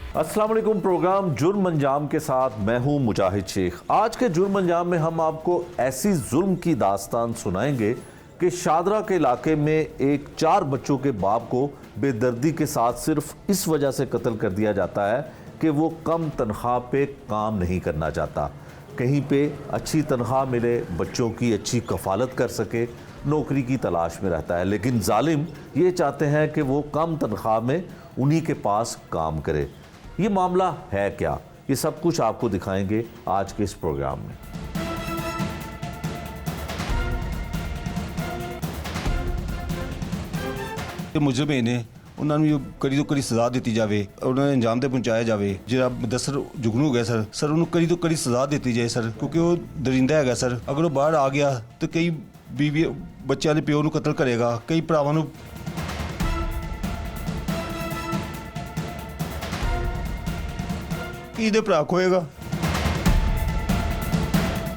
अस्सलाम वालेकुम। प्रोग्राम जुर्म अंजाम के साथ मैं हूं मुजाहिद शेख। आज के जुर्म अंजाम में हम आपको ऐसी जुल्म की दास्तान सुनाएंगे कि शादरा के इलाके में एक 4 बच्चों के बाप को बेदर्दी के साथ सिर्फ इस वजह से कत्ल कर दिया जाता है कि वो कम तनख्वाह पे काम नहीं करना चाहता। कहीं पे अच्छी तनख्वाह मिले, बच्चों की अच्छी कफालत कर सके, नौकरी की तलाश में रहता है। लेकिन जालिम ये चाहते हैं कि वो कम तनख्वाह में उन्हीं के पास काम करे। ये मामला है क्या, ये सब कुछ आपको दिखाएंगे आज के इस प्रोग्राम में। मुजरिम ने उन्होंने कड़ी तो कड़ी सज़ा दी जाए, उन्होंने अंजाम ते पहुँचाया जाए। जो मुदस्सर जुगनू गया सर उन्होंने कड़ी तो कड़ी सज़ा दी जाए सर, क्योंकि वो दरिंदा है सर। अगर वो बाहर आ गया तो कई बीवी बच्चों के प्यो को कत्ल करेगा, कई भरावां की दे भरा खोएगा।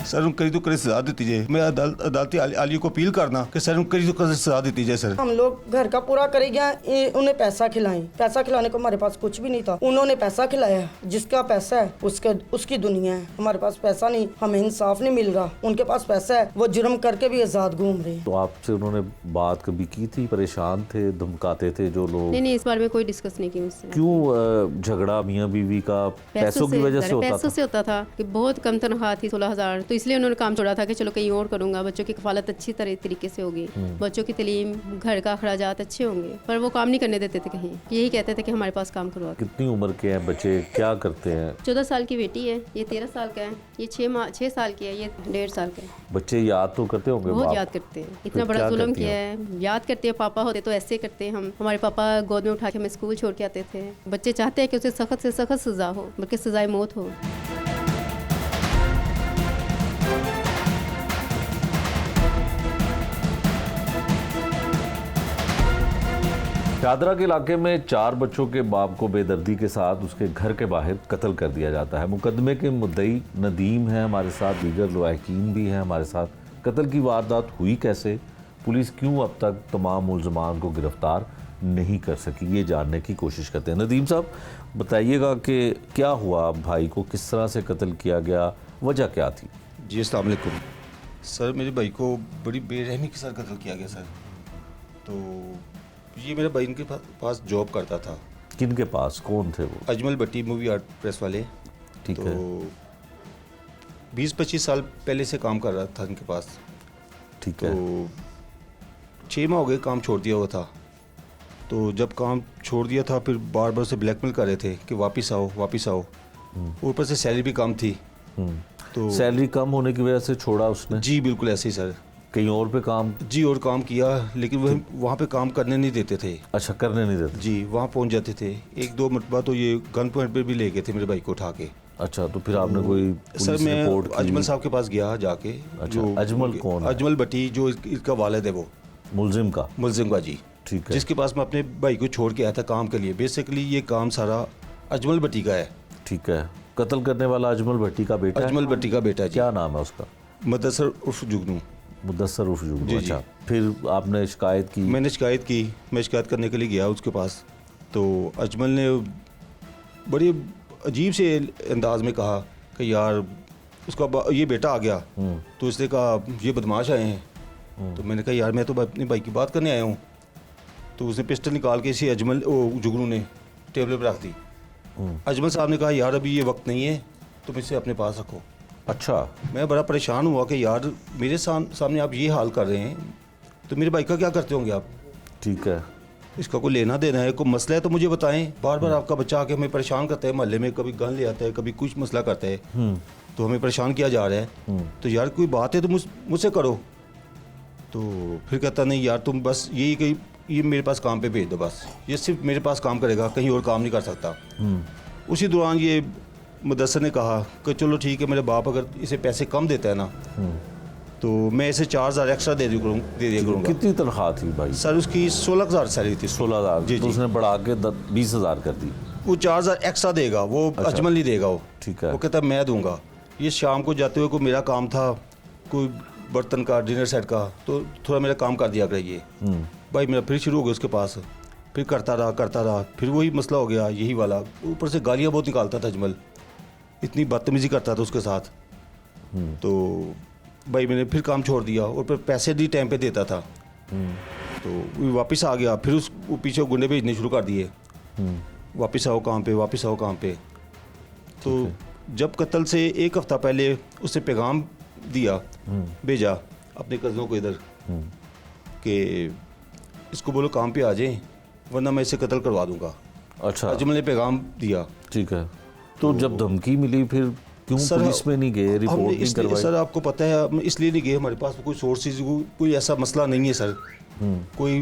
सर उन्हें कड़ी तो कड़ी सजा दी जाए। मैं अदालती आलिया को अपील करना कि सर उन्हें कड़ी तो कड़ी सजा दी जाए। सर हम लोग घर का पूरा करेंगे, उन्हें पैसा खिलाएं। पैसा खिलाने को हमारे पास कुछ भी नहीं था, उन्होंने पैसा खिलाया। जिसका पैसा है उसकी दुनिया है, हमारे पास पैसा नहीं, हमें इंसाफ नहीं मिल रहा। उनके पास पैसा है, वो जुर्म करके भी आजाद घूम रहे। तो आपसे उन्होंने बात कभी की थी? परेशान थे, धमकाते थे जो लोग? नहीं, इस बारे में कोई डिस्कस नहीं की मुझसे। क्यों झगड़ा मियाँ बीवी का पैसों की वजह से होता था? पैसों से होता था कि बहुत कम तनख्वाह थी, 16,000। तो इसलिए उन्होंने काम छोड़ा था कि चलो कहीं और करूंगा, बच्चों की कफालत अच्छी तरीके से होगी, बच्चों की तालीम, घर का अखराजात अच्छे होंगे। पर वो काम नहीं करने देते थे कहीं, यही कहते थे कि हमारे पास काम करवा। कितनी उम्र के हैं बच्चे, क्या करते हैं? 14 साल की बेटी है, ये 13 साल का है, ये 6 साल की है, ये 1.5 साल का है। बच्चे याद तो करते होंगे? बहुत याद करते हैं, इतना बड़ा जुल्म किया है, याद करते हैं। पापा होते तो ऐसे करते हैं। हमारे पापा गोद में उठा के हमें स्कूल छोड़ के आते थे। बच्चे चाहते हैं कि उसे सख्त से सख्त सजा हो, बल्कि सजाए मौत हो। शादरा के इलाके में 4 बच्चों के बाप को बेदर्दी के साथ उसके घर के बाहर कत्ल कर दिया जाता है। मुकदमे के मुद्दई नदीम है हमारे साथ, दीगर लवाहिकीन भी हैं हमारे साथ। कत्ल की वारदात हुई कैसे, पुलिस क्यों अब तक तमाम मुल्ज़मान को गिरफ्तार नहीं कर सकी, ये जानने की कोशिश करते हैं। नदीम साहब बताइएगा कि क्या हुआ, भाई को किस तरह से कत्ल किया गया, वजह क्या थी? जी अस्सलाम वालेकुम। सर मेरे भाई को बड़ी बेरहमी के साथ कत्ल किया गया सर। तो ये मेरा भाई इनके पास जॉब करता था। किन के पास, कौन थे वो? अजमल भट्टी मूवी आर्ट प्रेस वाले। ठीक तो है। 20-25 साल पहले से काम कर रहा था इनके पास। ठीक है। तो 6 माह हो गए काम छोड़ दिया हुआ था। तो जब काम छोड़ दिया था फिर बार बार से ब्लैकमेल कर रहे थे कि वापस आओ। ऊपर से सैलरी भी कम थी। तो सैलरी कम होने की वजह से छोड़ा उसने? जी बिल्कुल ऐसे ही सर। कहीं और पे काम? जी और काम किया, लेकिन वहाँ पे काम करने नहीं देते थे। अच्छा, करने नहीं देते? जी वहाँ पहुँच जाते थे। 1-2 मरतबा तो ये गन पॉइंट पे भी ले गए थे मेरे भाई को उठा के। अच्छा, तो फिर आपने कोई सर पुलिस रिपोर्ट मैं की? अजमल साहब के पास गया जाके। अच्छा, अजमल कौन है? अजमल भट्टी जो इसका वालिद है, वो मुलजिम का? मुलजिम का जी। ठीक है। जिसके पास मैं अपने भाई को छोड़ के आया था काम के लिए। बेसिकली ये काम सारा अजमल भट्टी का है। ठीक है। कत्ल करने वाला अजमल भट्टी का बेटा है? अजमल भट्टी का बेटा जी। क्या नाम है उसका? मुदस्सर उर्फ जुगनू। मुदस्सर उर्फ जुगनू। जी, अच्छा, फिर आपने शिकायत की? मैंने शिकायत की, मैं शिकायत करने के लिए गया उसके पास। तो अजमल ने बड़ी अजीब से अंदाज में कहा कि यार उसका ये बेटा आ गया। तो उसने कहा ये बदमाश आए हैं। तो मैंने कहा यार मैं तो अपने भाई की बात करने आया हूँ। तो उसने पिस्टल निकाल के इसे जुगनू ने टेबल पर रख दी। अजमल साहब ने कहा यार अभी ये वक्त नहीं है, तुम इसे अपने पास रखो। अच्छा। मैं बड़ा परेशान हुआ कि यार मेरे सामने आप ये हाल कर रहे हैं, तो मेरे भाई का क्या करते होंगे आप? ठीक है। इसका कोई लेना देना है, कोई मसला है तो मुझे बताएं। बार बार आपका बच्चा आके हमें परेशान करता है, मोहल्ले में कभी गन ले आता है, कभी कुछ मसला करता है, तो हमें परेशान किया जा रहा है। तो यार कोई बात है तो मुझसे करो। तो फिर कहता नहीं यार तुम बस यही कि ये मेरे पास काम पे भेज दो, बस ये सिर्फ मेरे पास काम करेगा, कहीं और काम नहीं कर सकता। उसी दौरान ये मुदस्सर ने कहा कि चलो ठीक है, मेरे बाप अगर इसे पैसे कम देता है ना तो मैं इसे 4,000 एक्स्ट्रा दे दिया करूँगा। कितनी तनख्वाह थी भाई? सर उसकी 16,000 सैलरी थी। 16,000? जी, तो जी। उसने बढ़ा के 20,000 कर दी? वो 4,000 एक्स्ट्रा देगा, वो अजमल नहीं देगा। वो ठीक है। वो कहता मैं दूंगा। ये शाम को जाते हुए कोई मेरा काम था, कोई बर्तन का, डिनर सेट का, तो थोड़ा मेरा काम कर दिया करिए। भाई मेरा फिर शुरू हो गया उसके पास फिर करता रहा, फिर वही मसला हो गया यही वाला। ऊपर से गालियाँ बहुत निकालता था अजमल, इतनी बदतमीज़ी करता था उसके साथ। तो भाई मैंने फिर काम छोड़ दिया और फिर पैसे भी टाइम पे देता था। तो वो वापस आ गया, फिर वो पीछे गुंडे भेजने शुरू कर दिए, वापस आओ काम पे, वापस आओ काम पे। तो जब कत्ल से एक हफ्ता पहले उसने पैगाम दिया, भेजा अपने कज़नों को इधर कि इसको बोलो काम पे आ जाए वरना मैं इसे कत्ल करवा दूंगा। अच्छा, अजमल ने पैगाम दिया। ठीक है। तो जब धमकी मिली फिर क्यों सर, पुलिस में नहीं गए, रिपोर्ट हमने नहीं इसलिए करवाई? सर आपको पता है हम इसलिए नहीं गए, हमारे पास कोई सोर्सेज कोई ऐसा मसला नहीं है सर। कोई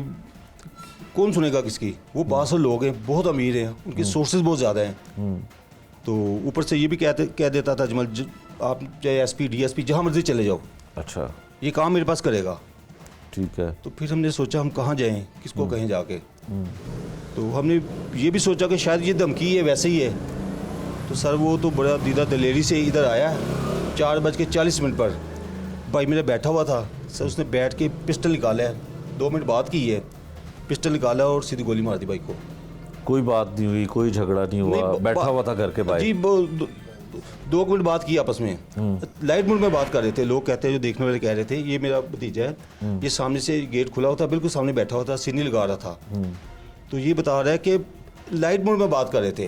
कौन सुनेगा किसकी, वो बासर लोग हैं, बहुत अमीर हैं, उनके सोर्सेज बहुत ज़्यादा हैं। तो ऊपर से ये भी कह देता था अजमल आप चाहे SP DSP जहाँ मर्जी चले जाओ, अच्छा, ये काम मेरे पास करेगा। ठीक है। तो फिर हमने सोचा हम कहाँ जाएं, किसको कहें जाके। तो हमने ये भी सोचा कि शायद ये धमकी है, वैसे ही है। तो सर वो तो बड़ा दीदा दलेरी से इधर आया 4:40 पर, भाई मेरा बैठा हुआ था सर, उसने बैठ के पिस्टल निकाला है, 2 मिनट बात की है, पिस्टल निकाला और सीधी गोली मार दी बाइक को। कोई बात नहीं हुई, कोई झगड़ा नहीं हुआ, नहीं, बैठा हुआ था घर के बाहर? जी 2 मिनट बात की आपस में, लाइट मोड में बात कर रहे थे। लोग कहते हैं, जो देखने वाले कह रहे थे ये मेरा भतीजा है, ये सामने से गेट खुला हुआ था, बिल्कुल सामने बैठा हुआ था, सीनी लगा रहा था। तो ये बता रहा है कि लाइट मोड में बात कर रहे थे,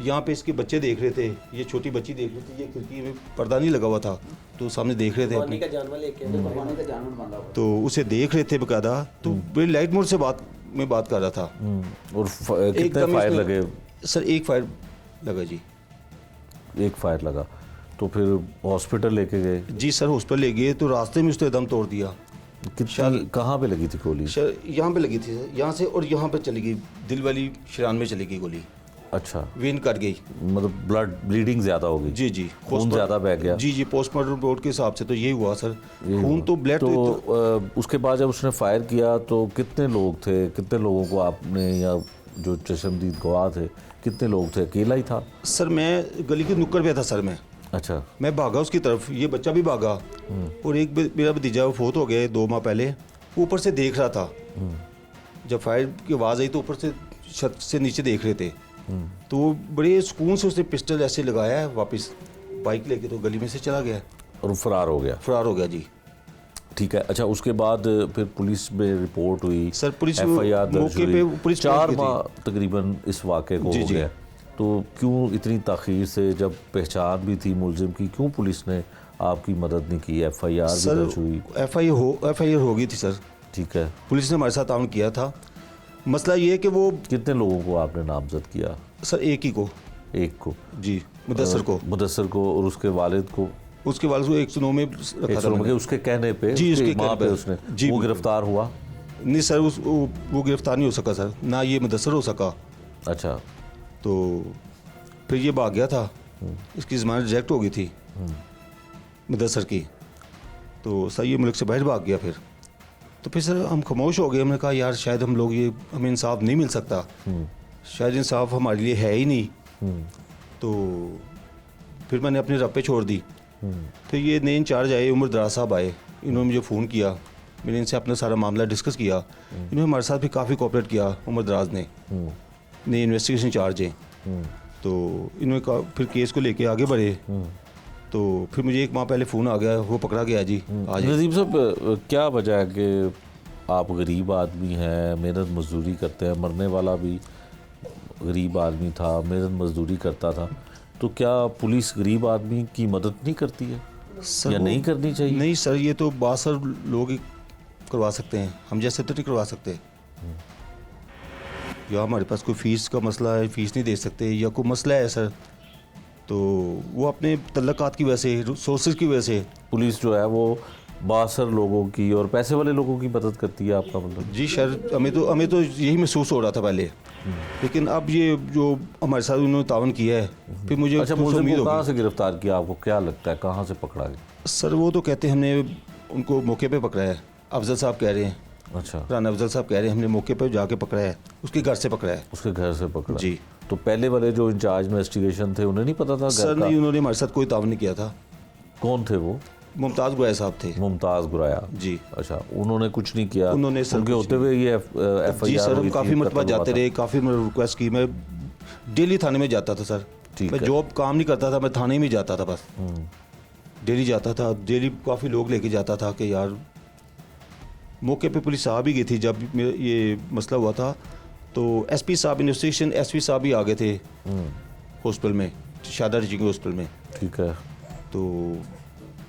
यहाँ पे इसके बच्चे देख रहे थे, ये छोटी बच्ची देख रही थी, ये खिड़की में पर्दा नहीं लगा हुआ था तो सामने देख रहे थे अपने, तो उसे देख रहे थे बकायदा। तो मेरी लाइट मोड से बात कर रहा था। और कितने एकदम फायर इसमें- लगे? सर 1 फायर लगा जी। 1 फायर लगा। तो फिर हॉस्पिटल लेके गए? जी सर हॉस्पिटल ले गए तो रास्ते में उसने दम तोड़ दिया। कितनी, कहाँ पे लगी थी गोली? सर यहाँ पे लगी थी सर, यहाँ से और यहाँ पे चली गई, दिल वाली शरान में चली गई गोली, अच्छा, वेन कट गई। मतलब ब्लीडिंग ज्यादा हो गई? जी खून ज्यादा बह गया? जी पोस्टमार्टम रिपोर्ट के हिसाब से तो यही हुआ सर, खून तो ब्लड तो उसके बाद जब उसने फायर किया तो कितने लोग थे, कितने लोगों को आपने, या जो चश्मदीद गवाह थे कितने लोग थे? अकेला ही था? सर मैं गली के नुक्कड़ पे था सर, अच्छा, मैं भागा उसकी तरफ, ये बच्चा भी भागा, और एक मेरा भतीजा वो फोत हो गया 2 माह पहले, वो ऊपर से देख रहा था। जब फायर की आवाज़ आई तो ऊपर से छत से नीचे देख रहे थे। तो वो बड़े सुकून से उसने पिस्टल ऐसे लगाया है, वापस बाइक लेके तो गली में से चला गया और फरार हो गया? फरार हो गया जी। ठीक है। अच्छा, उसके बाद फिर पुलिस में रिपोर्ट हुई? सर पुलिस FIR दर्ज मौके हुई? पे पुलिस 4 पहुंच गई माह तकरीबन इस वाक़े को जी, हो जी। गया। तो क्यों इतनी ताख़ीर से, जब पहचान भी थी मुलजिम की, क्यों पुलिस ने आपकी मदद नहीं की? FIR भी सर दर्ज हुई? FIR हो गई थी सर, ठीक है। पुलिस ने हमारे साथ ताउन किया था। मसला ये है कि वो कितने लोगों को आपने नामजद किया? सर एक ही को, एक को? जी मुदस्सर को, मुदस्सर को, और उसके वालिद को? उसके वाले को 109 में रखा था 109 मैंने। उसके कहने पे? जी, उसके माँ कहने पे पे। उसने? जी, वो गिरफ्तार हुआ? नहीं सर वो गिरफ्तार नहीं हो सका सर, ना ये मुदस्सर हो सका। अच्छा, तो फिर ये भाग गया था, इसकी ज़मानत रिजेक्ट हो गई थी मुदस्सर की, तो सर ये मुल्क से बाहर भाग गया। फिर तो फिर सर हम खामोश हो गए, हमने कहा यार शायद हम लोग ये हमें इंसाफ नहीं मिल सकता, शायद इंसाफ हमारे लिए है ही नहीं। तो फिर मैंने अपने रब पे छोड़ दी। फिर ये नए इंचार्ज आए, उमर दराज साहब आए, इन्होंने मुझे फ़ोन किया, मैंने इनसे अपना सारा मामला डिस्कस किया। इन्होंने हमारे साथ भी काफ़ी कोऑपरेट किया, उमर दराज ने, नए इन्वेस्टिगेशन इंचार्ज हैं। तो इन्होंने कहा फिर केस को लेके आगे बढ़े। तो फिर मुझे 1 माह पहले फ़ोन आ गया, वो पकड़ा गया जी आज। नजीब साहब, क्या वजह है कि आप गरीब आदमी हैं, मेहनत मजदूरी करते हैं, मरने वाला भी गरीब आदमी था, मेहनत मजदूरी करता था, तो क्या पुलिस गरीब आदमी की मदद नहीं करती है, सर या वो- नहीं करनी चाहिए? नहीं सर, ये तो बासर लोग ही करवा सकते हैं, हम जैसे तो नहीं करवा सकते। या हमारे पास कोई फ़ीस का मसला है, फ़ीस नहीं दे सकते, या कोई मसला है सर, तो वो अपने तल्लकात की वजह से, सोर्सेज की वजह से। पुलिस जो है वो बासर लोगों की और पैसे वाले लोगों की मदद करती है, आपका मतलब? जी सर, हमें तो यही महसूस हो रहा था पहले, लेकिन अब ये जो हमारे साथ उन्होंने तावन किया है, फिर मुझे अच्छा, कुछ मुलजिम उम्मीद को होगी। कहाँ से गिरफ्तार किया, आपको क्या लगता है, कहाँ से पकड़ा गया? सर वो तो कहते हैं हमने उनको मौके पे पकड़ा है, अफजल साहब कह रहे हैं, अच्छा, राना अफजल साहब कह रहे हैं हमने मौके पे जाके पकड़ा है, उसके घर से पकड़ा है। उसके घर से पकड़ा? जी। तो पहले वाले जो इंचार्ज इन्वेस्टिगेशन थे उन्हें नहीं पता था सर घर का? नहीं, उन्होंने हमारे साथ कोई तावन नहीं किया था। कौन थे वो? मुमताज़ गुराया साहब थे। मुमताज़ गुराया जी। अच्छा, उन्होंने कुछ नहीं किया? उन्होंने सर उनके कुछ होते हुए ये FIR जी सर, हुई हम थी, काफ़ी मरतबा कत्ल हुआ जाते था। रहे, काफ़ी रिक्वेस्ट की। मैं डेली थाने में जाता था सर। ठीक मैं है। जॉब काम नहीं करता था, मैं थाने में जाता था बस। डेली जाता था, डेली काफ़ी लोग लेके जाता था कि यार, मौके पे पुलिस आ भी गई थी जब ये मसला हुआ था। तो SP साहब, इन्वेस्टिगेशन SP साहब भी आ गए थे हॉस्पिटल में, शादा टीचिंग हॉस्पिटल में। ठीक है। तो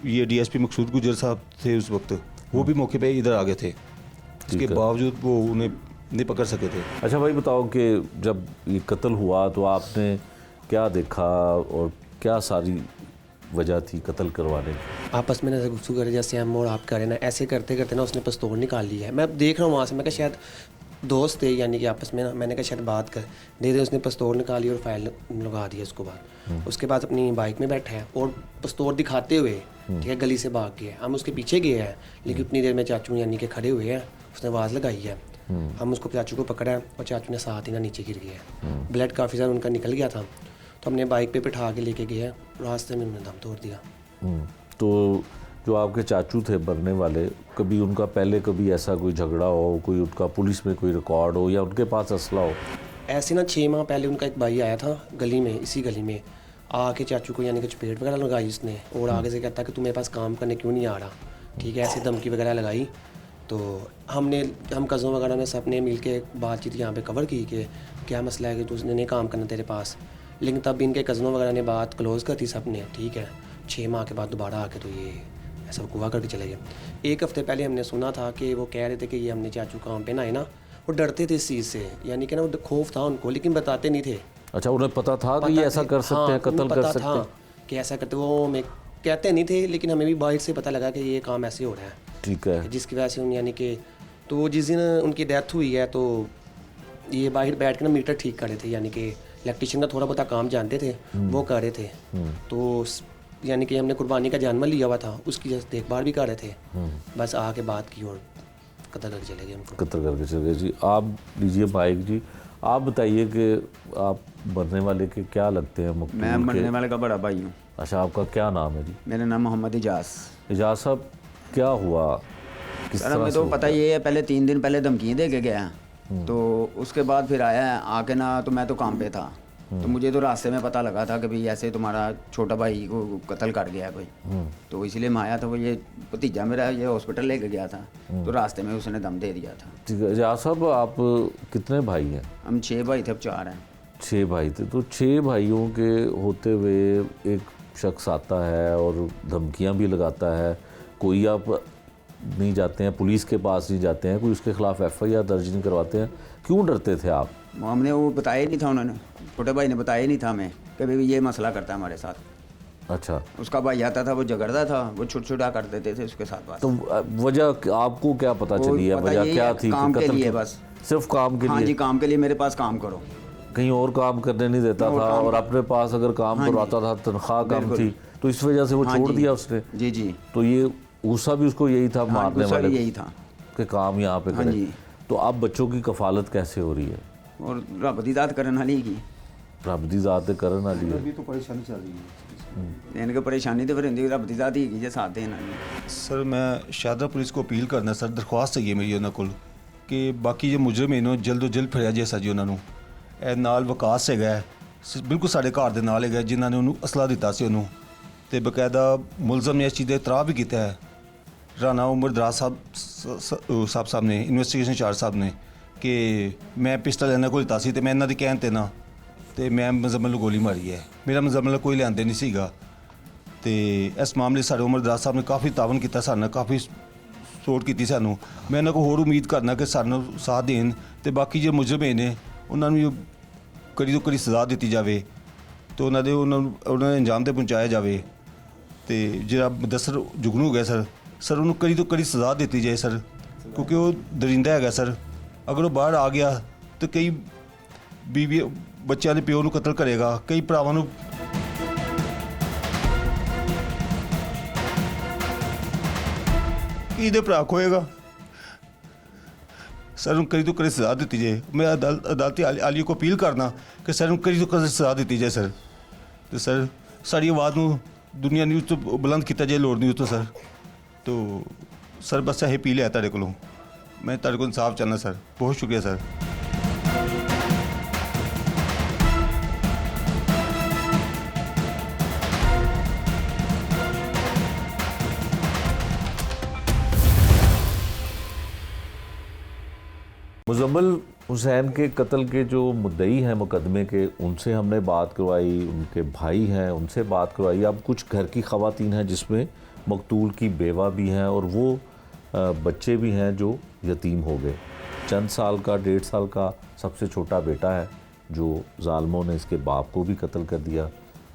ये DSP मकसूद गुजर साहब थे उस वक्त, वो भी मौके पे इधर आ गए थे। इसके है। बावजूद वो उन्हें नहीं पकड़ सके थे। अच्छा भाई बताओ कि जब ये कत्ल हुआ तो आपने क्या देखा और क्या सारी वजह थी कत्ल करवाने की? आपस में नजर गुफ्तगू करे जैसे हम और आप करें ना, ऐसे करते करते ना उसने पिस्तौल निकाल ली है। मैं देख रहा हूँ वहाँ से, मैं कहा शायद दोस्त थे यानी कि आपस में ना, मैंने कहा शायद बात कर दे दे। उसने पिस्तौल निकाली और फाइल लगा दिया उसको बाद। उसके बाद अपनी बाइक में बैठा है और पिस्तौल दिखाते हुए ठीक है गली से भाग गया। हम उसके पीछे गए हैं, लेकिन उतनी देर में चाचू यानी कि खड़े हुए हैं, उसने आवाज़ लगाई है। हम उसको चाचू को पकड़ा है और चाचू ने साथ ही ना नीचे गिर गया। ब्लड काफ़ी ज़्यादा उनका निकल गया था, तो हमने बाइक पे बिठा के लेके गए, रास्ते में उन्होंने दम तोड़ दिया। तो जो आपके चाचू थे मरने वाले, कभी उनका पहले कभी ऐसा कोई झगड़ा हो, कोई उनका पुलिस में कोई रिकॉर्ड हो या उनके पास असला हो? ऐसे ना 6 माह पहले उनका एक भाई आया था गली में, इसी गली में आके चाचू को यानी कि चपेट वगैरह लगाई उसने, और आगे से कहता कि तू मेरे पास काम करने क्यों नहीं आ रहा, ठीक है, ऐसे धमकी वगैरह लगाई। तो हम कज़नों वगैरह ने सब ने मिल के बातचीत यहाँ पे कवर की कि क्या मसला है कि तू उसने नहीं काम करना तेरे पास। लेकिन तब इनके कज़नों वगैरह ने बात क्लोज़ कर दी सब ने, ठीक है। 6 माह के बाद दोबारा आके तो ये ऐसा वकूआ करके चले गए। 1 हफ़्ते पहले हमने सुना था कि वो कह रहे थे कि ये हमने चाचू काम पे ना आए ना, वो डरते थे इस चीज़ से, यानी कि ना वो खौफ था उनको, लेकिन बताते नहीं थे। अच्छा, उन्हें पता था कि ये ऐसा कर सकते हैं, कत्ल कर सकते हैं? कि ऐसा करते, वो हमें कहते नहीं थे, लेकिन हमें भी बाहर से पता लगा कि ये काम ऐसे हो रहा है। ठीक है। जिसकी वजह से यानी कि तो जिस दिन उनकी डेथ हुई है तो ये बाहर बैठ के ना मीटर ठीक कर रहे थे, यानी कि इलेक्ट्रिशियन का थोड़ा बहुत काम जानते थे, वो कर रहे थे। तो यानी कि हमने कुर्बानी का जानवर लिया हुआ था, उसकी देखभाल भी कर रहे थे। बस आके बात की और कत्ल करके चले गए उनको। कत्ल करके चले गए। जी आप लीजिए माइक जी, आप बताइए कि आप मरने वाले के क्या लगते हैं? मकतूल मैं मरने के? वाले का बड़ा भाई हूँ। अच्छा, आपका क्या नाम है जी? मेरा नाम मोहम्मद इजाज़। इजाज़ साहब, क्या हुआ, किस सर तरह हमें से तो हुआ? पता ये है, पहले 3 दिन पहले धमकियाँ दे के गया, तो उसके बाद फिर आया है आके ना, तो मैं तो काम पे था, तो मुझे तो रास्ते में पता लगा था कि भाई ऐसे तुम्हारा छोटा भाई को कत्ल कर गया कोई, तो इसलिए मैं आया था। वो ये भतीजा मेरा ये हॉस्पिटल लेके गया था, तो रास्ते में उसने दम दे दिया था। ठीक है। इजाज़ साहब, आप कितने भाई हैं? हम 6 भाई थे, अब 4 हैं। 6 भाई थे। तो 6 भाइयों के होते हुए एक शख्स आता है और धमकियां भी लगाता है, कोई आप नहीं जाते हैं, पुलिस के पास नहीं जाते हैं, कोई उसके खिलाफ FIR दर्ज नहीं करवाते हैं, क्यों डरते थे आप? हमने वो बताया नहीं था, उन्होंने छोटे भाई ने बताया नहीं था हमें कि भाई ये मसला करता है हमारे साथ। अच्छा, उसका भाई आता था, वो झगड़ता था, वो छुटा कर देते थे उसके साथ बात। तो वजह आपको क्या पता वो चली है? पता वजह यही क्या है, थी? काम कि के कत्ल लिए क्यों? बस। सिर्फ काम के हाँ जी, लिए? काम के लिए मेरे पास काम करो। कहीं और काम करने नहीं देता और था, काम- और अपने पास अगर काम हाँ जी। करवाता था, तनख्वाह कम बिल्कुल। थी, तो इस वजह से वो हाँ छोड़ जी। दिया उसने। जी जी, तो ये गुस्सा भी उसको यही था, हाँ, मारने गुस्सा वाले भी यही था। कि काम यहाँ पे हाँ करें। जी। तो अब बच्चों की कफालत कैसे हो रही है? और रब दी दात करने वाली की रब दी ज़ात करन वाली है। अभी तो परेशानी चल रही है। इनके परेशानी तो फिर हिंदी रब दी दात ही की जे साथ देना। सर मैं शादा पुलिस को अपील करना सर, दरख्वास्त है मेरी ਉਹਨਾਂ ਕੋਲ ਕਿ ਬਾਕੀ ਜੇ ਮੁਜਰਮ ਇਹਨੂੰ ਜਲਦੋ ਜਲਦ ਫੜਿਆ ਜੇ ਸਰ ਜੀ ਉਹਨਾਂ ਨੂੰ। ਇਹ ਨਾਲ ਵਿਕਾਸ ਹੈਗਾ, ਬਿਲਕੁਲ ਸਾਡੇ ਘਰ ਦੇ ਨਾਲ ਹੈਗਾ, ਜਿਨ੍ਹਾਂ ਨੇ ਉਹਨੂੰ ਅਸਲਾ ਦਿੱਤਾ ਸੀ ਉਹਨੂੰ, ਤੇ ਬਕਾਇਦਾ ਮੁਲਜ਼ਮ ਨੇ ਇਸ ਚੀਜ਼ ਦਾ ਇਤਰਾਫ ਵੀ ਕੀਤਾ ਹੈ। ਰਾਣਾ ਉਮਰ ਦਰਾਜ ਸਾਹਿਬ ਨੇ, ਇਨਵੈਸਟੀਗੇਸ਼ਨ ਚਾਰਜ ਸਾਹਿਬ ਨੇ, ਕਿ ਮੈਂ ਪਿਸਟਲ ਇਹਨਾਂ ਕੋਲ ਦਿੱਤਾ ਸੀ ਤੇ ਮੈਂ ਇਹਨਾਂ ਦੇ ਕਹਿਣ ਤੇ ਨਾ ਤੇ ਮੈਂ ਮੁਜ਼ਮਲ ਨੂੰ ਗੋਲੀ ਮਾਰੀ ਹੈ। ਮੇਰਾ ਮੁਜ਼ਮਲ ਕੋਈ ਲਿਆਂਦੇ ਨਹੀਂ ਸੀਗਾ, ਤੇ ਇਸ ਮਾਮਲੇ ਸਾਡੇ ਉਮਰ ਦਰਾਜ ਸਾਹਿਬ ਨੇ ਕਾਫੀ ਤਾਵਨ ਕੀਤਾ, ਸਾਡੇ ਨਾਲ ਕਾਫੀ ਸਪੋਰਟ ਕੀਤੀ ਸਾਨੂੰ। ਮੈਂ ਇਹਨਾਂ ਕੋਲ ਹੋਰ ਉਮੀਦ ਕਰਨਾ ਕਿ ਸਾਨੂੰ ਸਾਥ ਦੇਣ, ਤੇ ਬਾਕੀ ਜੇ ਮੁਜਰਮ ਨੇ ਉਹਨਾਂ ਨੂੰ ਕੜੀ ਤੋਂ ਕੜੀ ਸਜ਼ਾ ਦਿੱਤੀ ਜਾਵੇ, ਤੇ ਉਹਨਾਂ ਦੇ ਅੰਜਾਮ ਤੇ ਪਹੁੰਚਾਇਆ ਜਾਵੇ। ਤੇ ਜਿਹੜਾ ਮੁਦੱਸਰ ਜੁਗਨੂ ਹੋ ਗਿਆ ਸਰ ਉਹਨੂੰ ਕੜੀ ਤੋਂ ਕੜੀ ਸਜ਼ਾ ਦਿੱਤੀ ਜਾਏ ਸਰ, ਕਿਉਂਕਿ ਉਹ ਦਰਿੰਦਾ ਹੈਗਾ ਸਰ। ਅਗਰ ਉਹ ਬਾਹਰ ਆ ਗਿਆ ਤਾਂ ਕਈ ਬੀਵੀ ਬੱਚਿਆਂ ਦੇ ਪਿਓ ਨੂੰ ਕਤਲ ਕਰੇਗਾ, ਕਈ ਭਰਾਵਾਂ ਨੂੰ ਇਹਦੇ ਭਰਾ ਖੋਏਗਾ। ਸਰ ਨੂੰ ਕੜੀ ਤੋਂ ਕੜੀ ਸਜ਼ਾ ਦਿੱਤੀ ਜਾਏ। ਮੈਂ ਅਦਾਲਤੀ ਆਲੀਆ को अपील करना कि सर ਨੂੰ ਕੜੀ ਤੋਂ ਕੜੀ ਸਜ਼ਾ ਦਿੱਤੀ ਜਾਏ ਸਰ। ਤੇ ਸਰ ਸਾਡੀ ਆਵਾਜ਼ ਨੂੰ दुनिया न्यूज़ तो बुलंद किया जाए लोड़ न्यूज़ तो सर बस यही अपील है तेरे को, मैं तेरे को इंसाफ चाहना सर। बहुत शुक्रिया सर। मुजम्मिल हुसैन के कत्ल के जो मुद्दई हैं मुकदमे के, उनसे हमने बात करवाई, उनके भाई हैं उनसे बात करवाई। अब कुछ घर की ख़वातीन हैं जिसमें मकतूल की बेवा भी हैं और वो बच्चे भी हैं जो यतीम हो गए। चंद साल का, 1.5 साल का सबसे छोटा बेटा है जो ज़ालिमों ने इसके बाप को भी कत्ल कर दिया।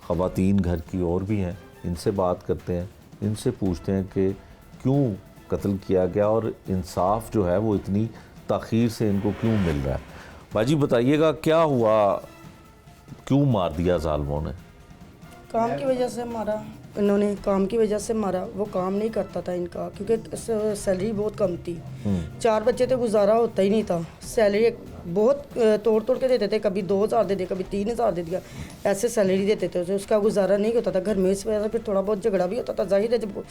ख़वातीन घर की और भी हैं, इनसे बात करते हैं, इनसे पूछते हैं कि क्यों कत्ल किया गया और इंसाफ जो है वो इतनी ताख़ीर से इनको क्यों मिल रहा है। बाजी बताइएगा क्या हुआ, क्यों मार दिया ज़ालिमों ने? काम की वजह से मारा इन्होंने, काम की वजह से मारा। वो काम नहीं करता था इनका, क्योंकि सैलरी बहुत कम थी। 4 बच्चे थे, गुजारा होता ही नहीं था। सैलरी बहुत तोड़ तोड़ के देते थे, कभी 2,000 दे दिया, कभी 3,000 दे दिया, ऐसे सैलरी देते थे। उसका गुजारा नहीं होता था। घर में इस वजह से फिर थोड़ा बहुत झगड़ा भी होता था। जाहिर है जब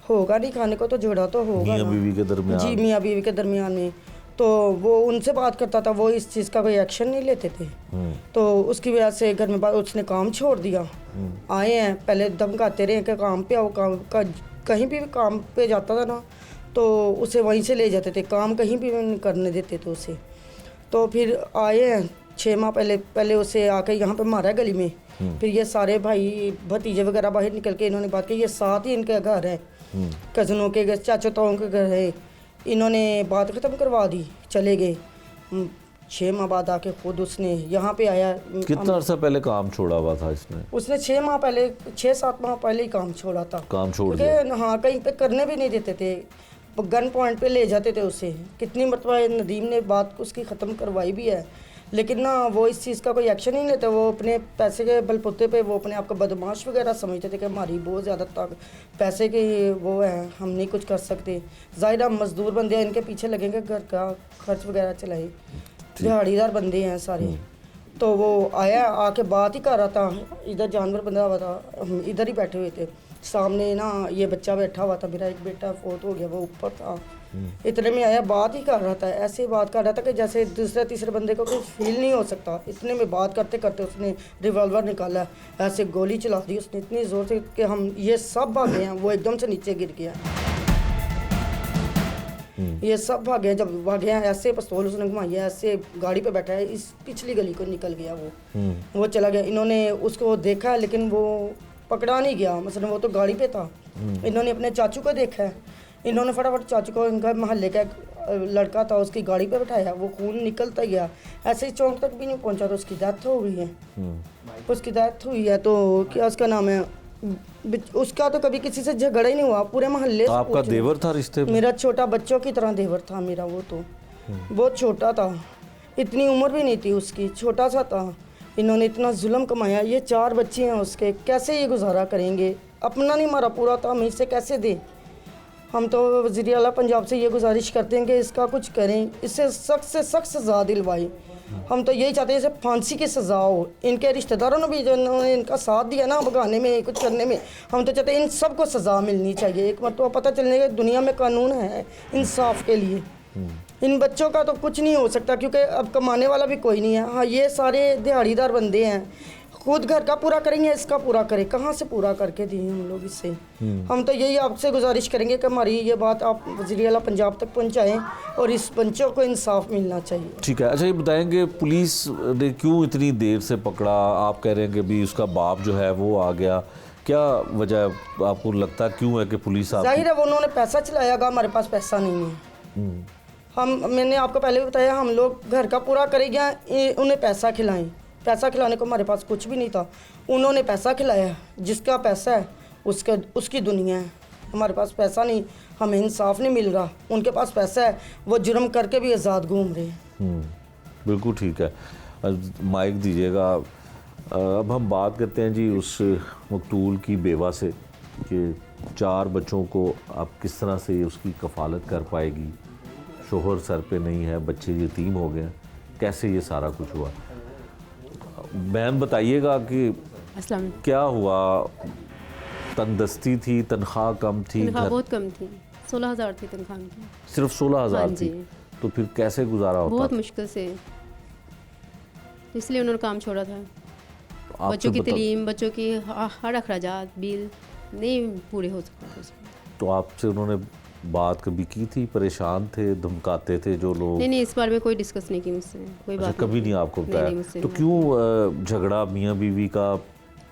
होगा नहीं खाने को तो झगड़ा तो होगा मियाँ बीवी के दरमियान। जी, मियाँ बीवी के दरमियान में। तो वो उनसे बात करता था, वो इस चीज़ का कोई एक्शन नहीं लेते थे। तो उसकी वजह से घर में बात, उसने काम छोड़ दिया। आए हैं, पहले धमकाते रहे कि काम पे आओ, कहीं भी काम पे जाता था ना तो उसे वहीं से ले जाते थे, काम कहीं भी नहीं करने देते थे उसे। तो फिर आए हैं 6 माह पहले उसे आके यहाँ पे मारा है गली में। फिर ये सारे भाई भतीजे वगैरह बाहर निकल के इन्होंने बात की, ये साथ ही इनके घर है, कज़नों के घर, चाचा ताओं के घर है। इन्होंने बात ख़त्म करवा दी, चले गए। 6 माह बाद आके खुद उसने यहाँ पे आया। कितना अर्सा पहले काम छोड़ा हुआ था इसने? उसने 6-7 माह पहले ही काम छोड़ा था। काम छोड़ दिया? क्योंकि हाँ, कहीं पे करने भी नहीं देते थे, गन पॉइंट पे ले जाते थे उसे। कितनी मरतबा नदीम ने बात उसकी ख़त्म करवाई भी है, लेकिन ना वो इस चीज़ का कोई एक्शन नहीं लेते। वो अपने पैसे के बलबूते पे वो अपने आप को बदमाश वगैरह समझते थे कि हमारी बहुत ज़्यादा पैसे की वो है, हम नहीं कुछ कर सकते। ज़ाहिर हम मजदूर बंदे हैं, इनके पीछे लगेंगे, घर का खर्च वगैरह चलाए, दिहाड़ीदार बंदे हैं सारे। तो वो आया, आके बात ही कर रहा था। इधर जानवर बंधा हुआ था, हम इधर ही बैठे हुए थे। सामने ना ये बच्चा बैठा हुआ था, मेरा एक बेटा फोत हो गया, वो ऊपर था। इतने में आया, बात ही कर रहा था, ऐसे बात कर रहा था कि जैसे दूसरे तीसरे बंदे को कुछ फील नहीं हो सकता। इतने में बात करते करते उसने रिवॉल्वर निकाला, ऐसे गोली चला दी उसने इतनी ज़ोर से कि हम ये सब भागे हैं। वो एकदम से नीचे गिर गया, ये सब भागे। जब भागे हैं, ऐसे पिस्तौल उसने घुमाई है, ऐसे गाड़ी पे बैठा है, इस पिछली गली को निकल गया वो चला गया। इन्होंने उसको देखा लेकिन वो पकड़ा नहीं गया, मतलब वो तो गाड़ी पे था। इन्होंने अपने चाचू को देखा है, इन्होंने फटाफट चाचू को, इनका मोहल्ले का लड़का था, उसकी गाड़ी पे बैठाया। वो खून निकलता गया, ऐसे ही चौक तक भी नहीं पहुंचा तो उसकी डेथ हो गई है। उसकी डेथ हुई है। तो क्या उसका नाम है, उसका तो कभी किसी से झगड़ा ही नहीं हुआ पूरे मोहल्ले से। आपका देवर था रिश्ते में? मेरा छोटा बच्चों की तरह देवर था मेरा। वो तो बहुत छोटा था, इतनी उम्र भी नहीं थी उसकी, छोटा सा था। इन्होंने इतना जुल्म कमाया। ये 4 बच्चे हैं उसके, कैसे ये गुजारा करेंगे? अपना नहीं मारा पूरा था, हम इसे कैसे दें? हम तो वज़ीर आला पंजाब से ये गुजारिश करते हैं कि इसका कुछ करें, इससे सख्त से सख्त सज़ा दिलवाएं। हम तो यही चाहते हैं इसे फांसी की सज़ा हो। इनके रिश्तेदारों ने भी जिन्होंने इनका साथ दिया ना भगाने में, कुछ करने में, हम तो चाहते हैं इन सबको सज़ा मिलनी चाहिए। एक मरतबा पता चलने का दुनिया में कानून है इंसाफ के लिए। इन बच्चों का तो कुछ नहीं हो सकता क्योंकि अब कमाने वाला भी कोई नहीं है। हाँ, ये सारे दिहाड़ीदार बंदे हैं, खुद घर का पूरा करेंगे, इसका पूरा करें, कहाँ से पूरा करके दिए हम लोग इससे? हम तो यही आपसे गुजारिश करेंगे कि हमारी ये बात आप वज़ीर आला पंजाब तक पहुँचाएँ और इस बच्चों को इंसाफ मिलना चाहिए। ठीक है। अच्छा, ये बताएंगे पुलिस ने क्यों इतनी देर से पकड़ा? आप कह रहे हैं कि भी उसका बाप जो है वो आ गया, क्या वजह आपको लगता क्यों है कि पुलिस जाहिर है वो उन्होंने पैसा चलायागा, हमारे पास पैसा नहीं है। मैंने आपको पहले भी बताया, हम लोग घर का पूरा करेंगे, उन्हें पैसा खिलाएं। पैसा खिलाने को हमारे पास कुछ भी नहीं था, उन्होंने पैसा खिलाया। जिसका पैसा है उसकी दुनिया है। हमारे पास पैसा नहीं, हमें इंसाफ नहीं मिल रहा। उनके पास पैसा है, वो जुर्म करके भी आज़ाद घूम रहे हैं। बिल्कुल ठीक है। माइक दीजिएगा। अब हम बात करते हैं जी उस मकतूल की बेवा से कि 4 बच्चों को अब किस तरह से उसकी कफ़ालत कर पाएगी। शोहर सर पे नहीं है, बच्चे यतीम हो गए, कैसे ये सारा कुछ हुआ? बहन बताइएगा कि अस्सलाम। क्या हुआ, तंदस्ती थी, तनख्वाह कम थी, तनख्वाह घर बहुत कम थी, 16,000 थी तनख्वाह उनकी। सिर्फ 16,000 हाँ थी। जी। तो फिर कैसे गुजारा होता बहुत था? मुश्किल से, इसलिए उन्होंने काम छोड़ा था। आपसे बच्चों की बताओ। तलीम, बच्चों की हर अखराजात, बिल नहीं पूरे हो सकते थे उसमें। तो आपसे उन्होंने बात कभी की थी? परेशान थे, धमकाते थे जो लोग? नहीं, इस बारे में कोई डिस्कस नहीं की मुझसे, कोई अच्छा, बात कभी नहीं आपको बताया? मुझसे तो नहीं क्यों झगड़ा मियाँ बीवी का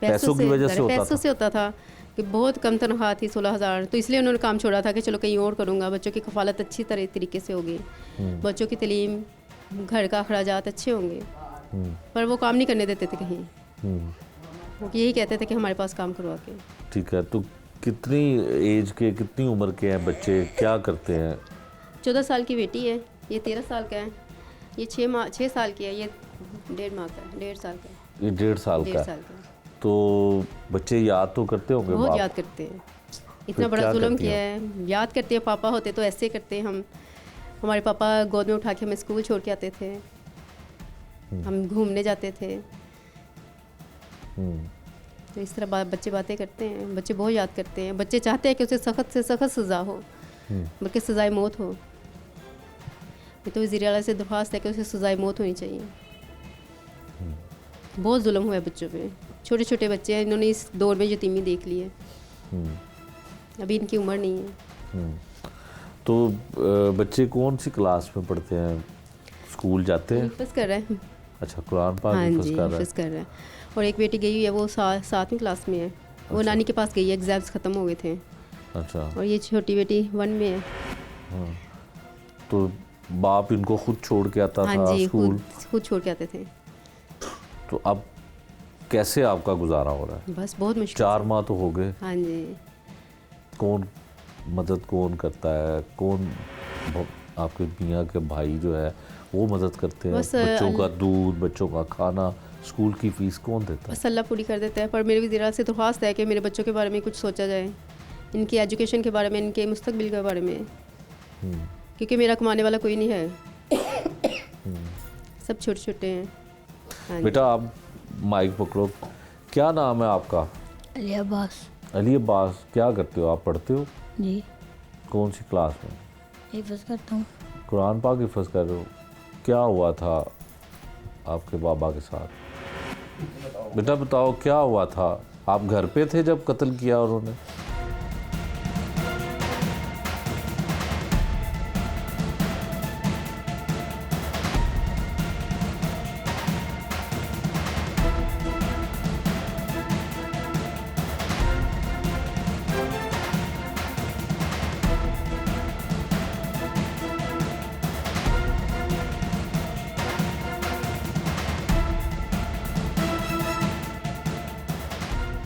पैसों की वजह से होता पैसों था? से होता था कि बहुत कम तनख्वाह थी, 16,000। तो इसलिए उन्होंने काम छोड़ा था कि चलो कहीं और करूँगा, बच्चों की कफालत अच्छी तरीके से होगी, बच्चों की तलीम, घर का अखराजात अच्छे होंगे। पर वो काम नहीं करने देते थे कहीं, वो यही कहते थे कि हमारे पास काम करवा के। ठीक है, तो कितनी एज के, कितनी उम्र के हैं बच्चे, क्या करते हैं? 14 साल की बेटी है, ये 13 साल का है, ये 6 साल की है, ये 1.5 माह का है, 1.5 साल का है, ये 1.5 साल 1.5 का साल है। का है। तो बच्चे याद तो करते होंगे बहुत बाप? याद करते हैं, इतना फिर बड़ा क्या जुल्म करती किया है, याद करते हैं। पापा होते तो ऐसे करते हम, हमारे पापा गोद में उठा के हमें स्कूल छोड़ के आते थे, हम घूमने जाते थे। तो इस तरह बच्चे बातें करते हैं, बच्चे बहुत याद करते हैं। बच्चे चाहते हैं कि उसे सख्त से सख्त सज़ा हो, बल्कि सज़ाए मौत हो। ये तो वज़ीर आला से दरख्वास्त है कि उसे सज़ाए मौत होनी चाहिए। बहुत जुल्म हुआ है बच्चों पे, छोटे छोटे बच्चे हैं, इन्होंने इस दौर में यतीमी देख ली है, अभी इनकी उम्र नहीं है। तो बच्चे कौन सी क्लास में पढ़ते हैं? स्कूल जाते हैं? हिफ्ज़ कर रहे हैं। अच्छा, कुरान पाक हाँ हिफ्ज़ जी, कर रहा है। हिफ्ज़ कर रहे हैं। और एक बेटी गई हुई है, वो 7वीं क्लास में है, वो नानी के पास गई है, एग्ज़ाम्स ख़त्म हो गए थे। अच्छा, और ये छोटी बेटी 1 में है। तो बाप इनको खुद छोड़ के आता हाँ था जी, स्कूल? खुद छोड़ के आते थे। तो अब कैसे आपका गुजारा हो रहा है? बस बहुत मुश्किल 4 माह तो हो गए। से। हाँ जी, कौन मदद कौन करता है? कौन आपके मियाँ के भाई जो है वो मदद करते हैं? बस बच्चों का दूध, बच्चों का खाना, स्कूल की फीस कौन देता है? बस अल्लाह पूरी कर देता है। पर मेरे वज़ीर आला से दरख्वास्त है कि मेरे बच्चों के बारे में कुछ सोचा जाए, इनकी एजुकेशन के बारे में, इनके मुस्तकबिल के बारे में, क्योंकि मेरा कमाने वाला कोई नहीं है, सब छोटे छोटे हैं। हाँ जी। बेटा आप माइक पकड़ो। क्या नाम है आपका? अली अब्बास। अली अब्बास। क्या करते हो आप? पढ़ते हो? जी, कौन सी क्लास में? हिफ्ज़ करता हूँ। कुरान पाक हिफ्ज़ कर रहे हो? क्या हुआ था आपके बाबा के साथ? बेटा बताओ क्या हुआ था? आप घर पे थे जब कत्ल किया उन्होंने?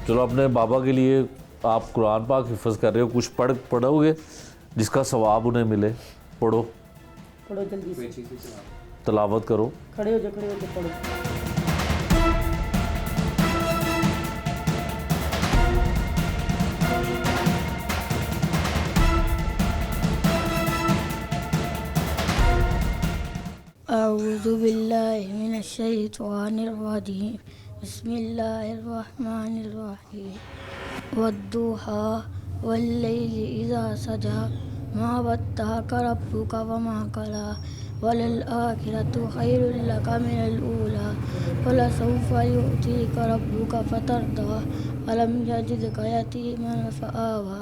चलो, अपने बाबा के लिए आप कुरान पाक हिफ्ज़ कर रहे हो, कुछ पढ़ोगे जिसका सवाब उन्हें मिले? पढ़ो, पढ़ो जल्दी से, तलावत करो। खड़े हो जाओ पढ़ो। अऊज़ु बिल्लाहि मिनश शैतानिर रजीम। बिस्मिल्लाहिर रहमानिर रहीम। वद्दुहा वल्लैलि इज़ा सजा मा वद्दअका रब्बुका वमा कला वलल आखिरतु खैरुल लका मिनल ऊला वलसौफा युअतीका रब्बुका फतरदा अलम यजिदका यतीमन फआवा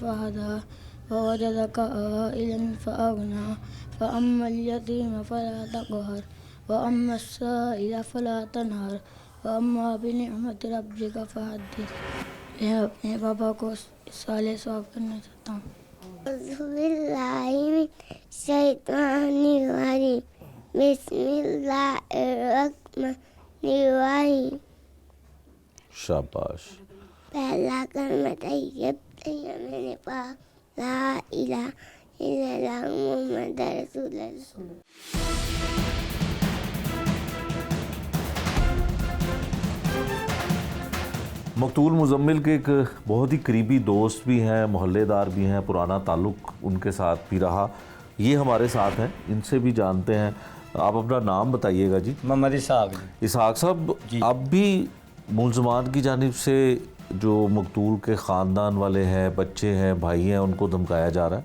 फहदा ववजदका आइलन फअगना फ़अम्मल यतीम फ़ला तक़हर वअम्मा अस्साइल फ़ला तनहर वअम्मा बिनिअमति रब्बिका फ़हद्दिस। मैं अपने पापा को साले सवाब करना चाहता हूँ। बिस्मिल्लाहिर्रहमानिर्रहीम। बिस्मिल्लाहिर्रहमानिर्रहीम। शाबाश। पहला कलमा तैयब तैयब मैंने पढ़ा, ला इलाहा इल्लल्लाह मुहम्मद रसूलुल्लाह। मकतूल मुज़म्मिल के एक बहुत ही करीबी दोस्त भी हैं, मोहल्लेदार भी हैं, पुराना ताल्लुक़ उनके साथ भी रहा। ये हमारे साथ हैं, इनसे भी जानते हैं। आप अपना नाम बताइएगा जी। मोहम्मद इसहाक जी। इसहाक साहब, अब भी मुलजमान की जानिब से जो मकतूल के ख़ानदान वाले हैं, बच्चे हैं, भाई हैं, उनको धमकाया जा रहा है?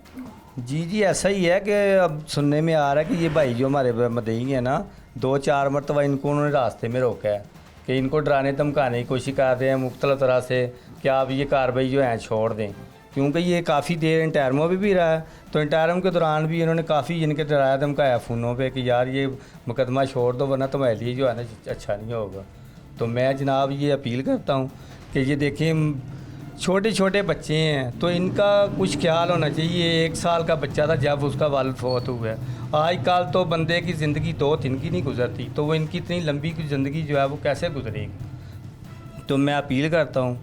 जी ऐसा ही है कि अब सुनने में आ रहा है कि ये भाई जो हमारे मदई हैं ना, 2-4 मरतबा इनको उन्होंने रास्ते में रोका है कि इनको डराने धमकाने की कोशिश कर रहे हैं मुख्तलिफ तरह से कि आप ये कार्रवाई जो है छोड़ दें, क्योंकि ये काफ़ी देर इंटरमो में भी रहा है। तो इंटरम के दौरान भी इन्होंने काफ़ी इनके डराया धमकाया फ़ोनों पे कि यार ये मुकदमा छोड़ दो वरना तुम्हारे लिए जो है ना अच्छा नहीं होगा। तो मैं जनाब ये अपील करता हूँ कि ये देखें छोटे छोटे बच्चे हैं तो इनका कुछ ख्याल होना चाहिए। 1 साल का बच्चा था जब उसका वालिद फौत हुआ है। आजकल तो बंदे की ज़िंदगी 2-3 की नहीं गुजरती, तो वो इनकी इतनी लंबी ज़िंदगी जो है वो कैसे गुजरेगी। तो मैं अपील करता हूँ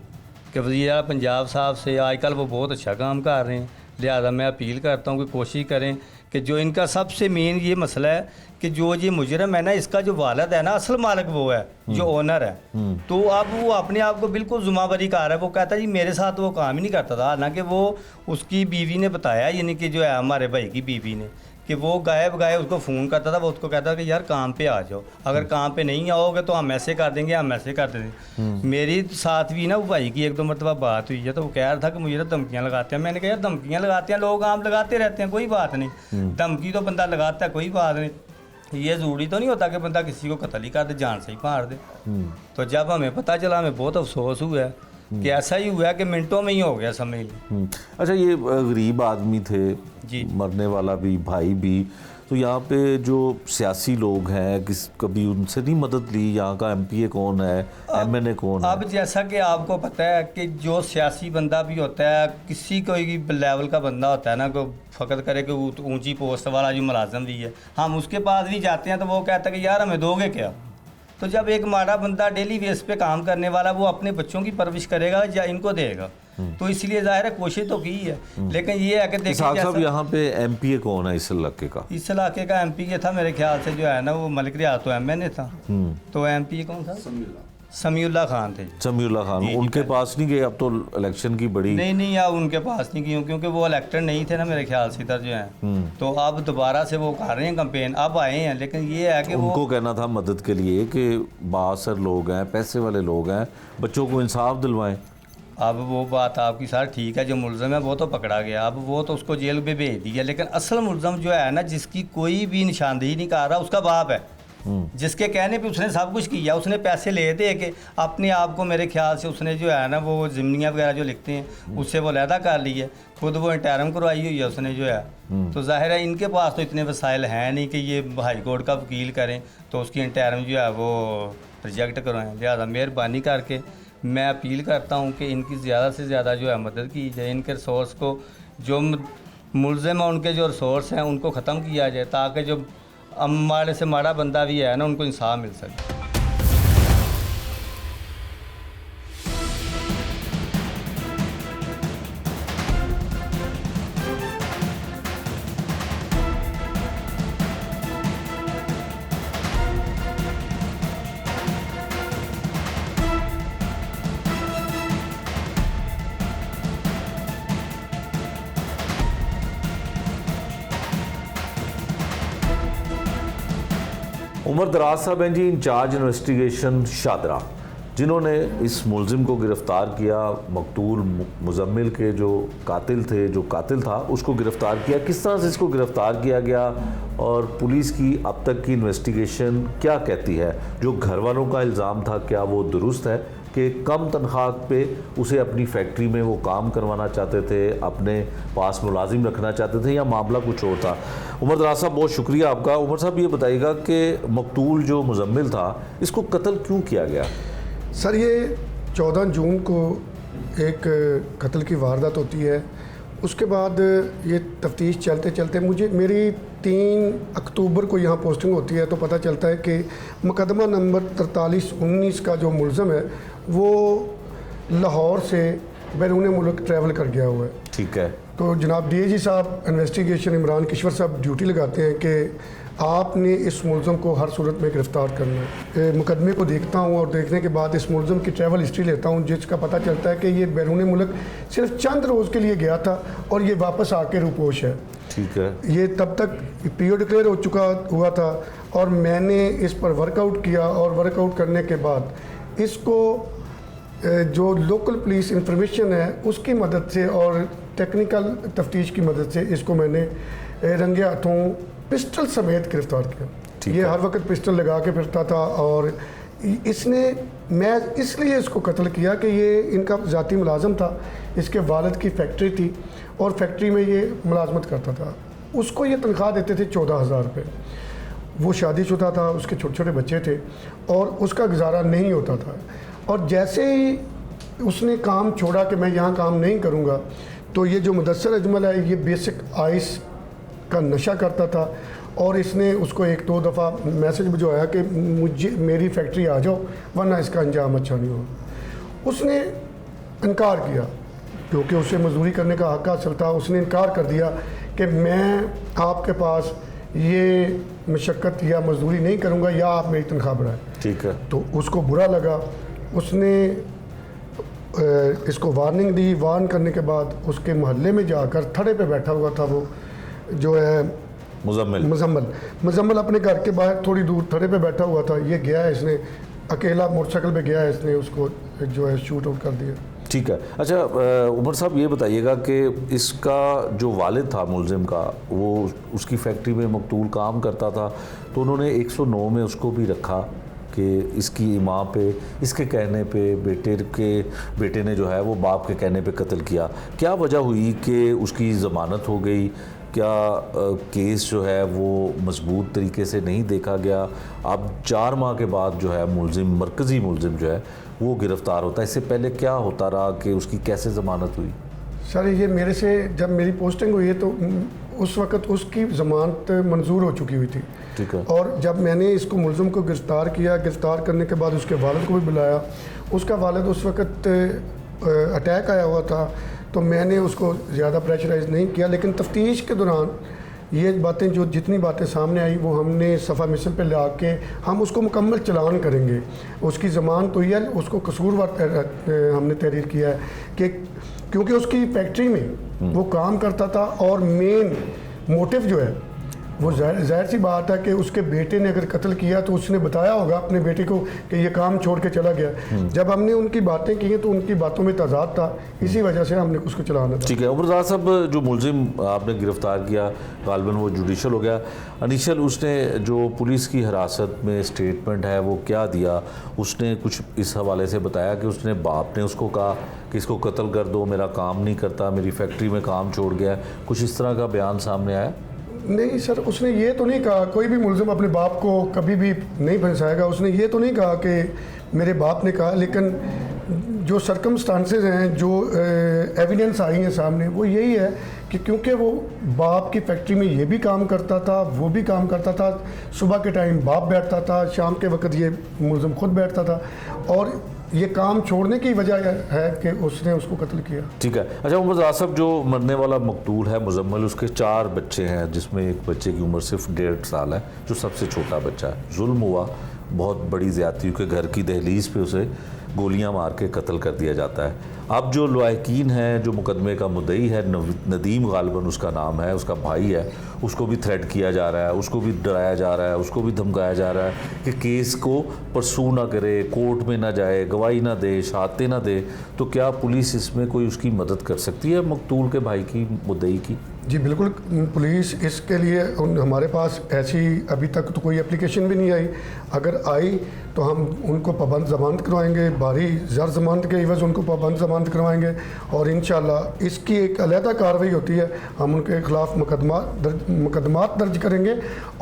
कि वज़ीर पंजाब साहब से, आजकल वो बहुत अच्छा काम कर रहे हैं, लिहाजा मैं अपील करता हूँ कि कोशिश करें कि जो इनका सबसे मेन ये मसला है कि जो ये मुजरम है ना, इसका जो वालिद है ना, असल मालिक वो है जो ओनर है। तो अब वो अपने आप को बिल्कुल जुम्मेवारी कार है। वो कहता है जी मेरे साथ वो काम ही नहीं करता था, हालांकि वो उसकी बीवी ने बताया, यानी कि जो है हमारे भाई की बीवी ने, कि वो गायब उसको फ़ोन करता था। वो उसको कहता था कि यार काम पे आ जाओ, अगर काम पे नहीं आओगे तो हम ऐसे कर देंगे, हम ऐसे कर देंगे। मेरी साथ भी ना वो भाई की 1-2 मरतबा बात हुई है, तो वो कह रहा था कि मुझे तो धमकियाँ लगाते हैं। मैंने कहा यार धमकियाँ लगाते हैं लोग, आम लगाते रहते हैं, कोई बात नहीं। धमकी तो बंदा लगाता है, कोई बात नहीं। ये ज़रूरी तो नहीं होता कि बंदा किसी को कत्ल ही कर दे, जान से ही मार दे। तो जब हमें पता चला, हमें बहुत अफसोस हुआ है कि ऐसा ही हुआ कि मिनटों में ही हो गया, समझ लीजिए। अच्छा, ये गरीब आदमी थे जी, मरने वाला भी, भाई भी, तो यहाँ पे जो सियासी लोग हैं कभी उनसे नहीं मदद ली? यहाँ का MPA कौन है, MNA कौन है? अब जैसा कि आपको पता है कि जो सियासी बंदा भी होता है, किसी कोई लेवल का बंदा होता है ना, को फ़कत करे कि ऊंची पोस्ट वाला जो मुलाजम भी है, हम उसके पास भी जाते हैं तो वो कहता है कि यार हमें दोगे क्या। तो जब एक माड़ा बंदा डेली बेस पे काम करने वाला वो अपने बच्चों की परवरिश करेगा या इनको देगा, तो इसलिए जाहिर है कोशिश तो की है। लेकिन ये है कि देखिए साहब यहाँ पे MPA कौन है इस इलाके का? इस इलाके का MPA था मेरे ख्याल से जो है ना, वो मलिक रियाज तो MNA था। तो MPA कौन था? समीउल्लाह खान थे। समीउल्लाह खान, उनके पास नहीं गए? अब तो इलेक्शन की बड़ी नहीं यार उनके पास नहीं गई, क्योंकि वो इलेक्टेड नहीं थे ना मेरे ख्याल से इधर जो है। तो अब दोबारा से वो कर रहे हैं कैंपेन, अब आए हैं। लेकिन ये है कि उनको कहना था मदद के लिए कि बासर लोग हैं, पैसे वाले लोग हैं, बच्चों को इंसाफ दिलवाएं। अब वो बात आपकी सर ठीक है, जो मुलज़म है वो तो पकड़ा गया, अब वो तो उसको जेल में भेज दिया। लेकिन असल मुलज़म जो है ना, जिसकी कोई भी निशानदेही नहीं कर रहा, उसका बाप है, जिसके कहने पे उसने सब कुछ किया। उसने पैसे ले दे के अपने आप को, मेरे ख्याल से उसने जो है ना वो ज़िम्नियाँ वगैरह जो लिखते हैं उससे वो लहदा कर ली है, खुद वो इंटरम करवाई हुई है उसने जो है। तो जाहिर है इनके पास तो इतने वसाइल हैं नहीं कि ये हाई कोर्ट का वकील करें तो उसकी इंटरम जो है वो रिजेक्ट करवाएँ। लिहाजा मेहरबानी करके मैं अपील करता हूँ कि इनकी ज़्यादा से ज़्यादा जो है मदद की जाए। इनके रिसोर्स को, जो मुलज़िम हैं उनके जो रिसोर्स हैं उनको ख़त्म किया जाए, ताकि जो माड़े से माड़ा बंदा भी है ना उनको इंसाफ मिल सके। उमर दराज साहब हैं जी, इंचार्ज इन्वेस्टिगेशन शादरा, जिन्होंने इस मुलजिम को गिरफ़्तार किया। मकतूल मुजम्मिल के जो कातिल था उसको गिरफ़्तार किया। किस तरह से इसको गिरफ़्तार किया गया और पुलिस की अब तक की इन्वेस्टिगेशन क्या कहती है? जो घर वालों का इल्ज़ाम था, क्या वो दुरुस्त है कि कम तनख्वाह पे उसे अपनी फैक्ट्री में वो काम करवाना चाहते थे, अपने पास मुलाजिम रखना चाहते थे, या मामला कुछ और था? उमर दराज साहब बहुत शुक्रिया आपका। उमर साहब ये बताइएगा कि मकतूल जो मुजम्मिल था इसको कत्ल क्यों किया गया? सर ये 14 जून को एक कत्ल की वारदात होती है। उसके बाद ये तफ्तीश चलते चलते मेरी 3 अक्टूबर को यहाँ पोस्टिंग होती है, तो पता चलता है कि मुकदमा नंबर 4319 का जो मुलज़म है वो लाहौर से बैरून मुल्क ट्रैवल कर गया हुआ है। ठीक है। तो जनाब DIG साहब इन्वेस्टिगेशन इमरान किश्वर साहब ड्यूटी लगाते हैं कि आपने इस मुलज़म को हर सूरत में गिरफ़्तार करना है। मुकदमे को देखता हूँ और देखने के बाद इस मुलज़म की ट्रैवल हिस्ट्री लेता हूँ, जिसका पता चलता है कि ये बैरून मुल्क सिर्फ चंद रोज़ के लिए गया था और ये वापस आके रुपोश है। ठीक है। ये तब तक PO डिक्लेयर हुआ था और मैंने इस पर वर्कआउट किया और वर्कआउट करने के बाद इसको जो लोकल पुलिस इंफॉर्मेशन है उसकी मदद से और टेक्निकल तफ्तीश की मदद से इसको मैंने रंगे हाथों पिस्टल समेत गिरफ्तार किया। ये हर वक्त पिस्टल लगा के फिरता था और इसने मैं इसलिए इसको कत्ल किया कि ये इनका ज़ाती मुलाजम था, इसके वालिद की फैक्ट्री थी और फैक्ट्री में ये मुलाजमत करता था। उसको ये तनख्वाह देते थे 14,000 रुपये। वो शादीशुदा था, उसके छोटे छोटे बच्चे थे और उसका गुजारा नहीं होता था। और जैसे ही उसने काम छोड़ा कि मैं यहाँ काम नहीं करूँगा, तो ये जो मुदस्सर अजमल है ये बेसिक आइस का नशा करता था और इसने उसको 1-2 दफ़ा मैसेज भिजवाया कि मुझे मेरी फैक्ट्री आ जाओ वरना इसका अंजाम अच्छा नहीं होगा। उसने इनकार किया क्योंकि उसे मजदूरी करने का हक हासिल था। उसने इनकार कर दिया कि मैं आपके पास ये मशक्क़त या मजदूरी नहीं करूँगा या आप मेरी तनख्वाह बढ़ाएं। ठीक है। तो उसको बुरा लगा, उसने इसको वार्निंग दी। वार्न करने के बाद उसके मोहल्ले में जाकर थड़े पे बैठा हुआ था वो जो है मुजम्मल अपने घर के बाहर थोड़ी दूर थड़े पे बैठा हुआ था। ये गया है, इसने अकेला मोटरसाइकिल पे गया है, इसने उसको जो है शूट आउट कर दिया। ठीक है। अच्छा उमर साहब ये बताइएगा कि इसका जो वालिद था मुलजिम का, वो उसकी फैक्ट्री में मकतूल काम करता था, तो उन्होंने 109 में उसको भी रखा कि इसकी माँ पे इसके कहने पे बेटे ने जो है वो बाप के कहने पे कत्ल किया। क्या वजह हुई कि उसकी ज़मानत हो गई? क्या केस जो है वो मजबूत तरीके से नहीं देखा गया? अब 4 माह के बाद जो है मरकज़ी मुलजिम जो है वो गिरफ़्तार होता है। इससे पहले क्या होता रहा कि उसकी कैसे ज़मानत हुई? सर ये मेरे से जब मेरी पोस्टिंग हुई है तो उस वक़्त उसकी ज़मानत मंजूर हो चुकी हुई थी। ठीक है। और जब मैंने इसको मुलजिम को गिरफ़्तार किया, गिरफ़्तार करने के बाद उसके वालिद को भी बुलाया। उसका वालिद उस वक़्त अटैक आया हुआ था तो मैंने उसको ज़्यादा प्रेशराइज़ नहीं किया, लेकिन तफ्तीश के दौरान ये बातें जो जितनी बातें सामने आई वो हमने सफ़ा मिसल पे ला के हम उसको मुकम्मल चलान करेंगे। उसकी ज़मानत हुई है, उसको कसूरवार हमने तहरीर किया है कि क्योंकि उसकी फैक्ट्री में वो काम करता था और मेन मोटिव जो है वो जाहिर सी बात है कि उसके बेटे ने अगर कत्ल किया तो उसने बताया होगा अपने बेटे को कि ये काम छोड़ के चला गया। जब हमने उनकी बातें की तो उनकी बातों में तजाद था, इसी वजह से हमने उसको चलाना था। ठीक है। उमर साहब जो मुलजिम आपने गिरफ़्तार किया गालबन वो जुडिशल हो गया। अनिशल उसने जो पुलिस की हिरासत में स्टेटमेंट है वो क्या दिया? उसने कुछ इस हवाले से बताया कि उसने बाप ने उसको कहा कि इसको कत्ल कर दो, मेरा काम नहीं करता, मेरी फैक्ट्री में काम छोड़ गया, कुछ इस तरह का बयान सामने आया? नहीं सर, उसने ये तो नहीं कहा, कोई भी मुलजिम अपने बाप को कभी भी नहीं फंसाएगा। उसने ये तो नहीं कहा कि मेरे बाप ने कहा, लेकिन जो सर्कमस्टांसेस हैं, जो एविडेंस आई हैं सामने, वो यही है कि क्योंकि वो बाप की फैक्ट्री में ये भी काम करता था, वो भी काम करता था। सुबह के टाइम बाप बैठता था, शाम के वक्त ये मुलजिम खुद बैठता था और ये काम छोड़ने की वजह है कि उसने उसको कत्ल किया। ठीक है। अच्छा उमर साहब जो मरने वाला मकतूल है मुजम्मल, उसके 4 बच्चे हैं जिसमें एक बच्चे की उम्र सिर्फ 1.5 साल है, जो सबसे छोटा बच्चा है। जुल्म हुआ, बहुत बड़ी ज़्यादती के घर की दहलीज पे उसे गोलियां मार के कत्ल कर दिया जाता है। अब जो लवाकिन है, जो मुकदमे का मुद्दई है नदीम गालबन उसका नाम है, उसका भाई है, उसको भी थ्रेट किया जा रहा है, उसको भी डराया जा रहा है, उसको भी धमकाया जा रहा है कि केस को परसू ना करे, कोर्ट में ना जाए, गवाही ना दे, शहादतें ना दे। तो क्या पुलिस इसमें कोई उसकी मदद कर सकती है मकतूल के भाई की, मुद्दई की? जी बिल्कुल, पुलिस इसके लिए हमारे पास ऐसी अभी तक तो कोई एप्लीकेशन भी नहीं आई। अगर आई तो हम उनको पाबंद ज़मानत करवाएंगे, भारी ज़र ज़मानत के एवज़ उनको पाबंद ज़मानत करवाएंगे और इंशाल्लाह इसकी एक अलहदा कार्रवाई होती है, हम उनके ख़िलाफ़ मुकदमात दर्ज करेंगे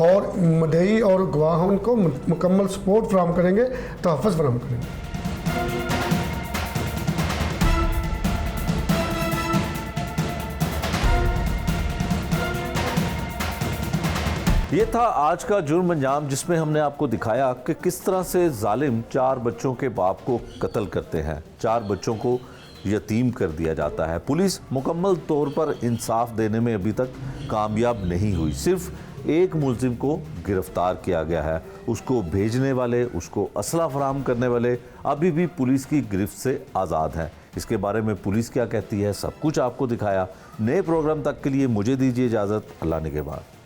और मुद्दई और गवाहों को मुकम्मल सपोर्ट फराहम करेंगे, तहफ़्फ़ुज़ फराहम करेंगे। ये था आज का जुर्म अंजाम, जिसमें हमने आपको दिखाया कि किस तरह से जालिम 4 बच्चों के बाप को कत्ल करते हैं, 4 बच्चों को यतीम कर दिया जाता है। पुलिस मुकम्मल तौर पर इंसाफ देने में अभी तक कामयाब नहीं हुई। सिर्फ एक मुलजिम को गिरफ्तार किया गया है, उसको भेजने वाले, उसको असला फराहम करने वाले अभी भी पुलिस की गिरफ्त से आज़ाद हैं। इसके बारे में पुलिस क्या कहती है, सब कुछ आपको दिखाया। नए प्रोग्राम तक के लिए मुझे दीजिए इजाज़त। अल्लाह ने के बाद।